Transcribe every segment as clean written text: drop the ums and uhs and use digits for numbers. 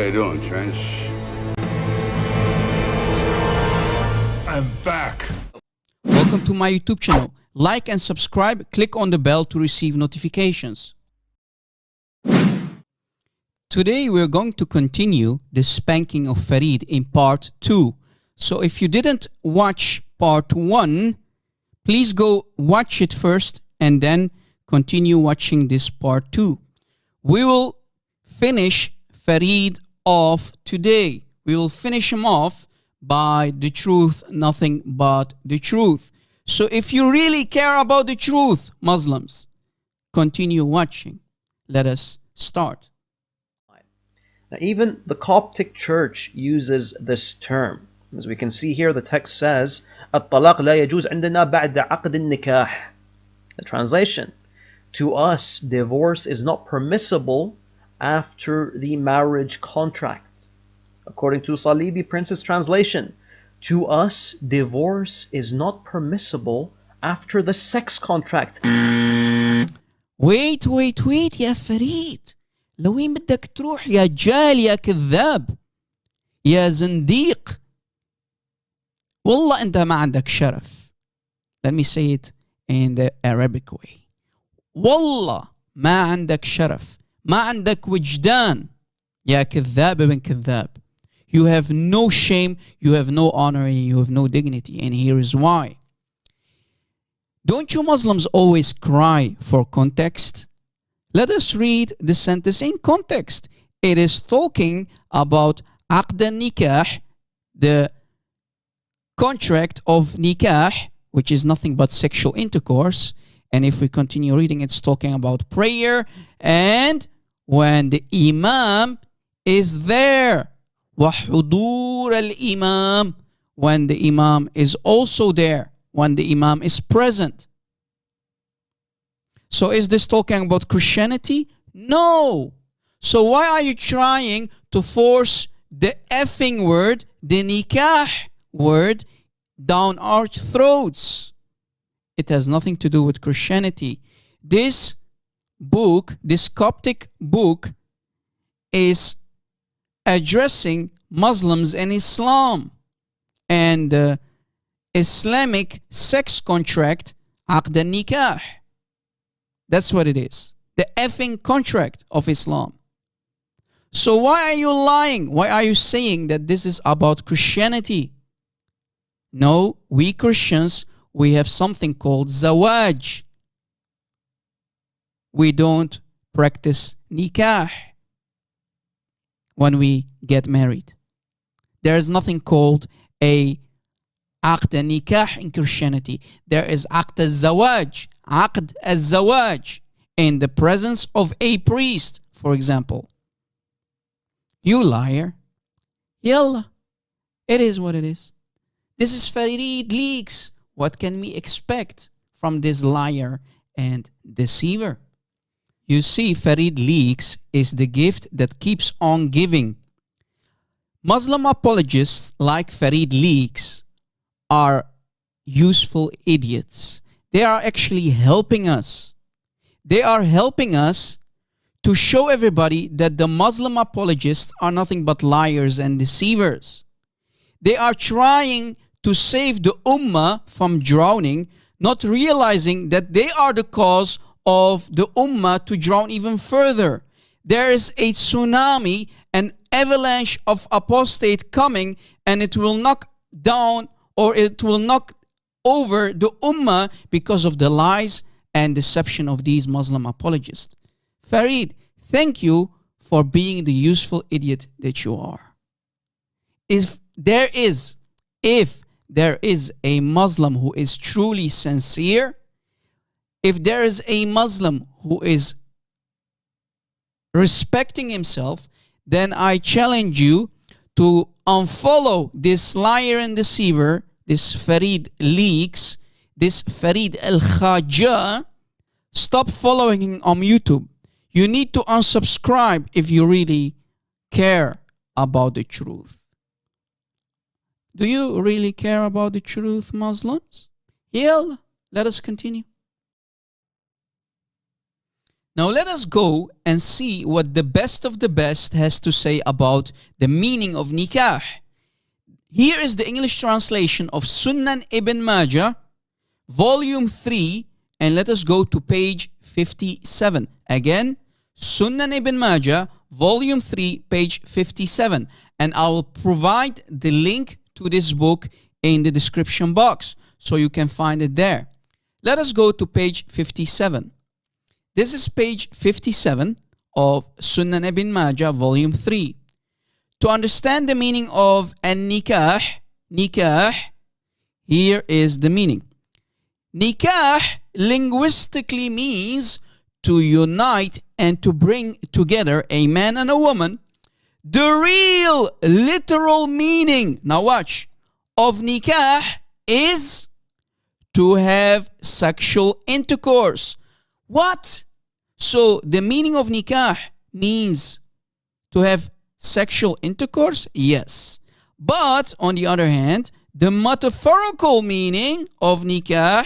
How you doing, Trench? I'm back. Welcome to my YouTube channel. Like and subscribe. Click on the bell to receive notifications. Today we're going to continue the spanking of Farid in part 2. So if you didn't watch part 1, please go watch it first and then continue watching this part 2. We will finish Farid off today. We will finish him off by the truth, nothing but the truth. So if you really care about the truth, Muslims, continue watching. Let us start. Now, even the Coptic Church uses this term. As we can see here, the text says, الطلاق لا يجوز عندنا بعد عقد النكاح. The translation, to us, divorce is not permissible after the marriage contract. According to Salibi Prince's translation, to us, divorce is not permissible after the sex contract. Wait يا فريد. لوين بدك تروح يا جال يا كذاب يا زنديق. والله أنت ما عندك شرف. Let me say it in the Arabic way. والله ما عندك شرف. ما عندك وجدان يا كذاب ابن كذاب. You have no shame, you have no honor, and you have no dignity. And here is why. Don't you Muslims always cry for context? Let us read the sentence in context. It is talking about عقد النكاح, the contract of nikah, which is nothing but sexual intercourse. And if we continue reading, it's talking about prayer and when the imam is there. وحضور الإمام, when the imam is also there, when the imam is present. So is this talking about Christianity? No. So why are you trying to force the effing word, the nikah word, down our throats? It has nothing to do with Christianity. This book, this Coptic book, is addressing Muslims and Islam and Islamic sex contract, عقد النكاح. That's what it is. The effing contract of Islam. So why are you lying? Why are you saying that this is about Christianity? No, we Christians, we have something called zawaj. We don't practice nikah when we get married. There is nothing called a عقد nikah in Christianity. There is عقد الزواج, عقد الزواج, in the presence of a priest, for example. You liar. Yalla. It is what it is. This is Farid Leaks. What can we expect from this liar and deceiver? You see, Farid Leaks is the gift that keeps on giving. Muslim apologists like Farid Leaks are useful idiots. They are actually helping us. They are helping us to show everybody that the Muslim apologists are nothing but liars and deceivers. They are trying to save the ummah from drowning, not realizing that they are the cause of the ummah to drown even further. There is a tsunami, an avalanche of apostate coming, and it will knock down or it will knock over the ummah because of the lies and deception of these Muslim apologists. Farid, thank you for being the useful idiot that you are. If there is a Muslim who is truly sincere, if there is a Muslim who is respecting himself, then I challenge you to unfollow this liar and deceiver, this Farid Leaks, this Farid Al-Khaja. Stop following him on YouTube. You need to unsubscribe if you really care about the truth. Do you really care about the truth, Muslims? Yeah, let us continue. Now let us go and see what the best of the best has to say about the meaning of nikah. Here is the English translation of Sunan Ibn Majah, volume 3, and let us go to page 57. Again, Sunan Ibn Majah, volume 3, page 57. And I will provide the link to this book in the description box, so you can find it there. Let us go to page 57. This is page 57 of Sunan Ibn Majah, volume 3. To understand the meaning of an-nikah, nikah, here is the meaning. Nikah linguistically means to unite and to bring together a man and a woman. The real literal meaning, now watch, of nikah is to have sexual intercourse. What? So the meaning of nikah means to have sexual intercourse? Yes. But on the other hand, the metaphorical meaning of nikah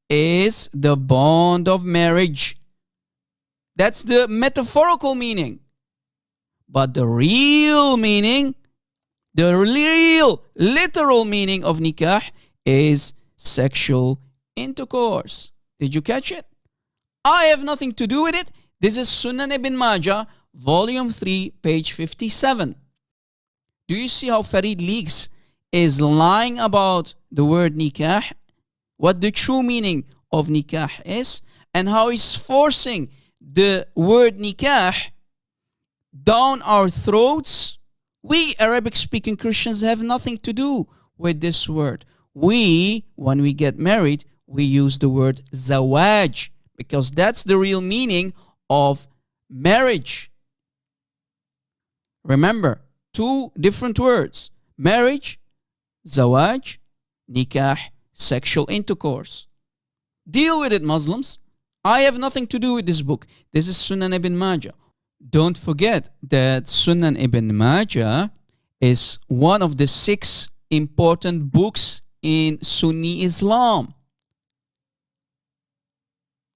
is the bond of marriage. That's the metaphorical meaning. But the real meaning, the real literal meaning of nikah is sexual intercourse. Did you catch it? I have nothing to do with it. This is Sunan Ibn Majah, volume 3, page 57. Do you see how Farid Leaks is lying about the word nikah, what the true meaning of nikah is, and how he's forcing the word nikah down our throats? We Arabic-speaking Christians have nothing to do with this word. We, when we get married, we use the word zawaj, because that's the real meaning of marriage. Remember, two different words. Marriage, zawaj, nikah, sexual intercourse. Deal with it, Muslims. I have nothing to do with this book. This is Sunan Ibn Majah. Don't forget that Sunan Ibn Majah is one of the 6 important books in Sunni Islam,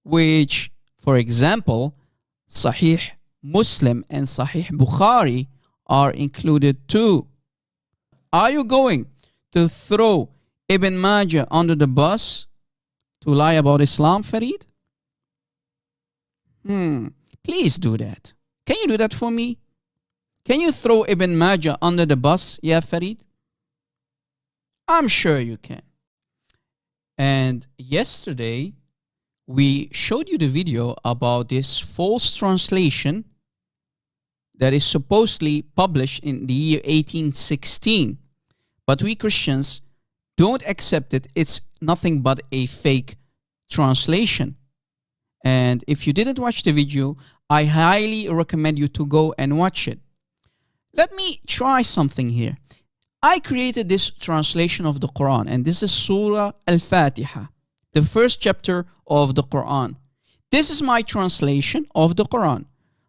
which, for example, Sahih Muslim and Sahih Bukhari are included too. Are you going to throw Ibn Majah under the bus to lie about Islam, Farid? Please do that. Can you do that for me? Can you throw Ibn Majah under the bus, yeah, Farid? I'm sure you can. And yesterday, we showed you the video about this false translation that is supposedly published in the year 1816. But we Christians don't accept it. It's nothing but a fake translation. And if you didn't watch the video, I highly recommend you to go and watch it. Let me try something here. I created this translation of the Quran, and this is Surah Al-Fatiha, the first chapter of the Quran. This is my translation of the Quran.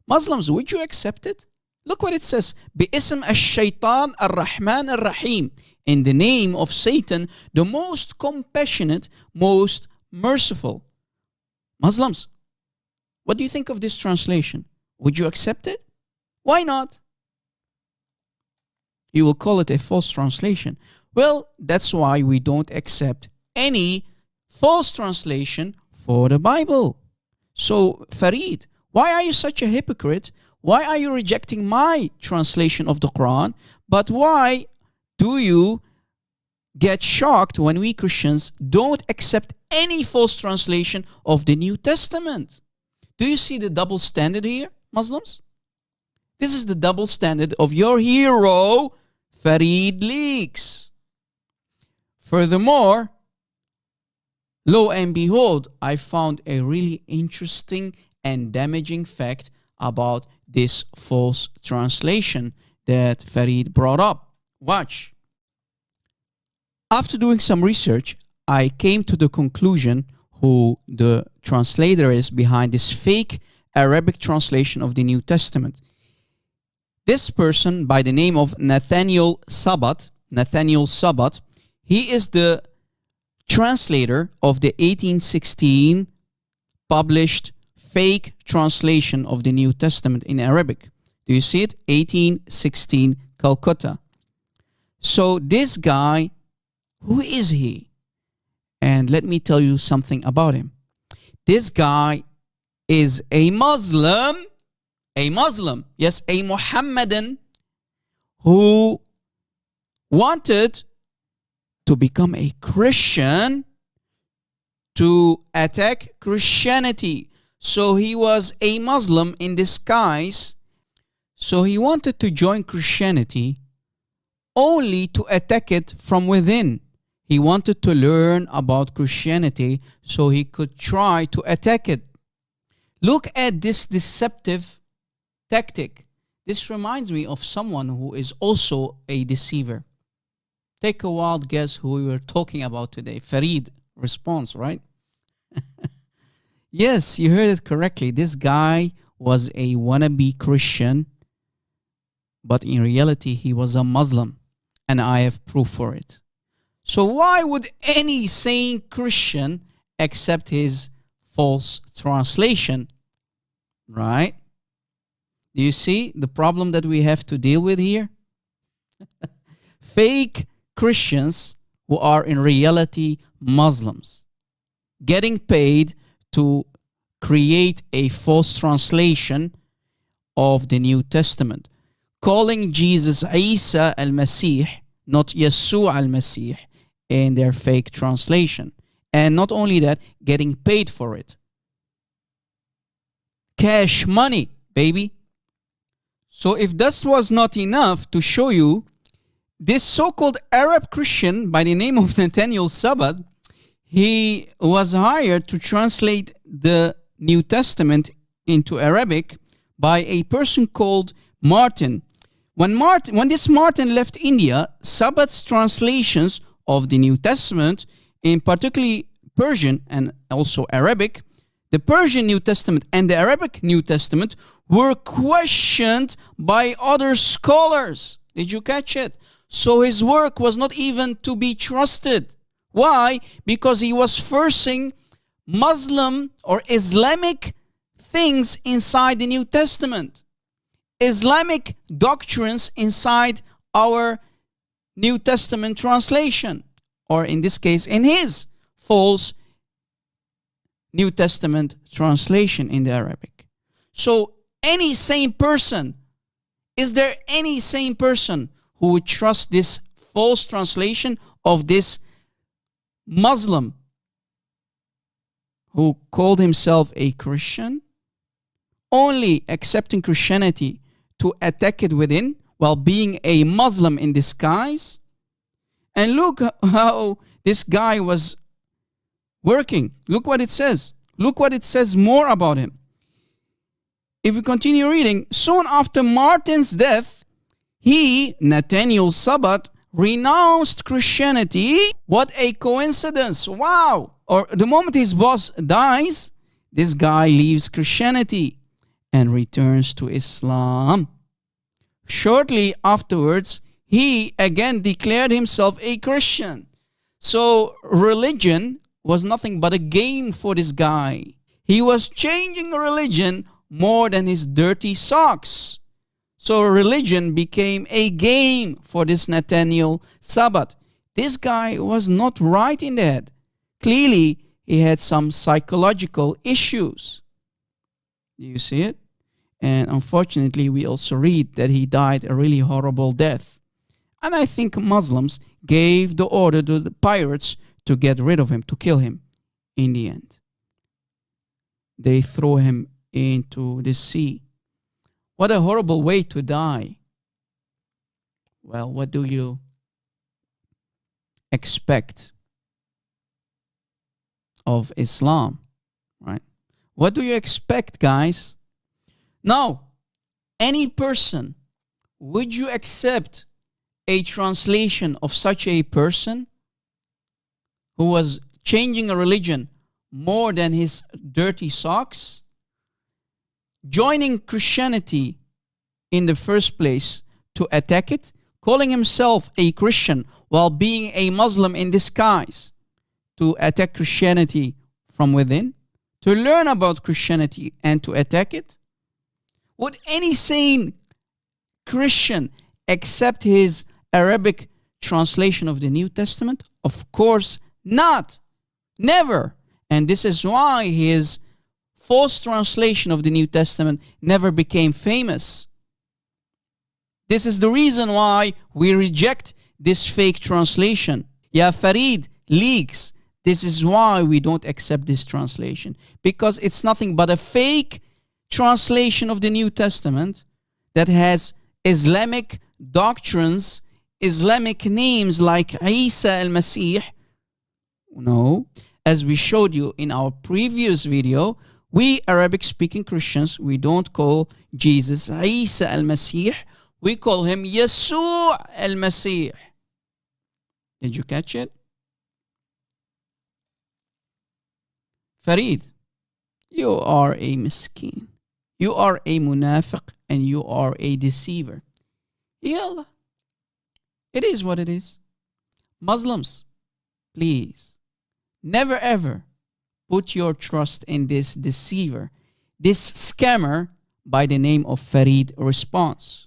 Muslims, would you accept it? Look what it says. بِإِسْمِ الشَّيْطَانِ الرَّحْمَنِ الرَّحِيمِ. In the name of Satan, the most compassionate, most merciful. Muslims, what do you think of this translation? Would you accept it? Why not? You will call it a false translation. Well, that's why we don't accept any false translation for the Bible. So, Farid, why are you such a hypocrite? Why are you rejecting my translation of the Quran? But why do you get shocked when we Christians don't accept any false translation of the New Testament? Do you see the double standard here, Muslims? This is the double standard of your hero, Farid Leaks. Furthermore, lo and behold, I found a really interesting and damaging fact about this false translation that Farid brought up. Watch. After doing some research, I came to the conclusion who the translator is behind this fake Arabic translation of the New Testament. This person by the name of Nathaniel Sabat, he is the translator of the 1816 published fake translation of the New Testament in Arabic. Do you see it? 1816 Calcutta. So this guy, who is he? And let me tell you something about him. This guy is a Muslim, yes, a Muhammadan who wanted to become a Christian to attack Christianity. So he was a Muslim in disguise. So he wanted to join Christianity only to attack it from within. He wanted to learn about Christianity so he could try to attack it. Look at this deceptive tactic. This reminds me of someone who is also a deceiver. Take a wild guess who we were talking about today. Farid response, right? Yes, you heard it correctly. This guy was a wannabe Christian, but in reality, he was a Muslim, and I have proof for it. So why would any sane Christian accept his false translation? Right? Do you see the problem that we have to deal with here? Fake Christians who are in reality Muslims getting paid to create a false translation of the New Testament, calling Jesus Isa al-Masih, not Yeshua al-Masih, in their fake translation. And not only that, getting paid for it. Cash money, baby. So if this was not enough to show you, this so-called Arab Christian by the name of Nathaniel Sabbath, he was hired to translate the New Testament into Arabic by a person called Martin. When this Martin left India, Sabbath's translations of the New Testament, in particularly Persian and also Arabic, the Persian New Testament and the Arabic New Testament were questioned by other scholars. Did you catch it? So his work was not even to be trusted. Why? Because he was forcing Muslim or Islamic things inside the New Testament. Islamic doctrines inside our New Testament translation, or in this case, in his false New Testament translation in the Arabic. So any sane person, is there any sane person who would trust this false translation of this Muslim who called himself a Christian, only accepting Christianity to attack it within while being a Muslim in disguise? And look how this guy was working. Look what it says. Look what it says more about him. If we continue reading, soon after Martin's death, he, Nathaniel Sabbath, renounced Christianity. What a coincidence. Wow. Or the moment his boss dies, this guy leaves Christianity and returns to Islam. Shortly afterwards, he again declared himself a Christian. So religion was nothing but a game for this guy. He was changing religion more than his dirty socks. So religion became a game for this Nathaniel Sabbath. This guy was not right in the head. Clearly, he had some psychological issues. Do you see it? And unfortunately, we also read that he died a really horrible death. And I think Muslims gave the order to the pirates to get rid of him, to kill him in the end. They threw him into the sea. What a horrible way to die. Well, what do you expect of Islam, right? What do you expect, guys? Now, any person, would you accept a translation of such a person who was changing a religion more than his dirty socks? Joining Christianity in the first place to attack it, calling himself a Christian while being a Muslim in disguise to attack Christianity from within, to learn about Christianity and to attack it? Would any sane Christian accept his Arabic translation of the New Testament? Of course not. Never. And this is why his false translation of the New Testament never became famous. This is the reason why we reject this fake translation. Ya Farid leaks. This is why we don't accept this translation. Because it's nothing but a fake translation of the New Testament that has Islamic doctrines, Islamic names like Isa al-Masih. No, as we showed you in our previous video, we Arabic-speaking Christians, we don't call Jesus Isa al-Masih. We call him Yeshua al-Masih. Did you catch it? Farid, you are a miskin. You are a munafiq and you are a deceiver. Yallah. It is what it is. Muslims, please, never ever put your trust in this deceiver, this scammer by the name of Farid Response.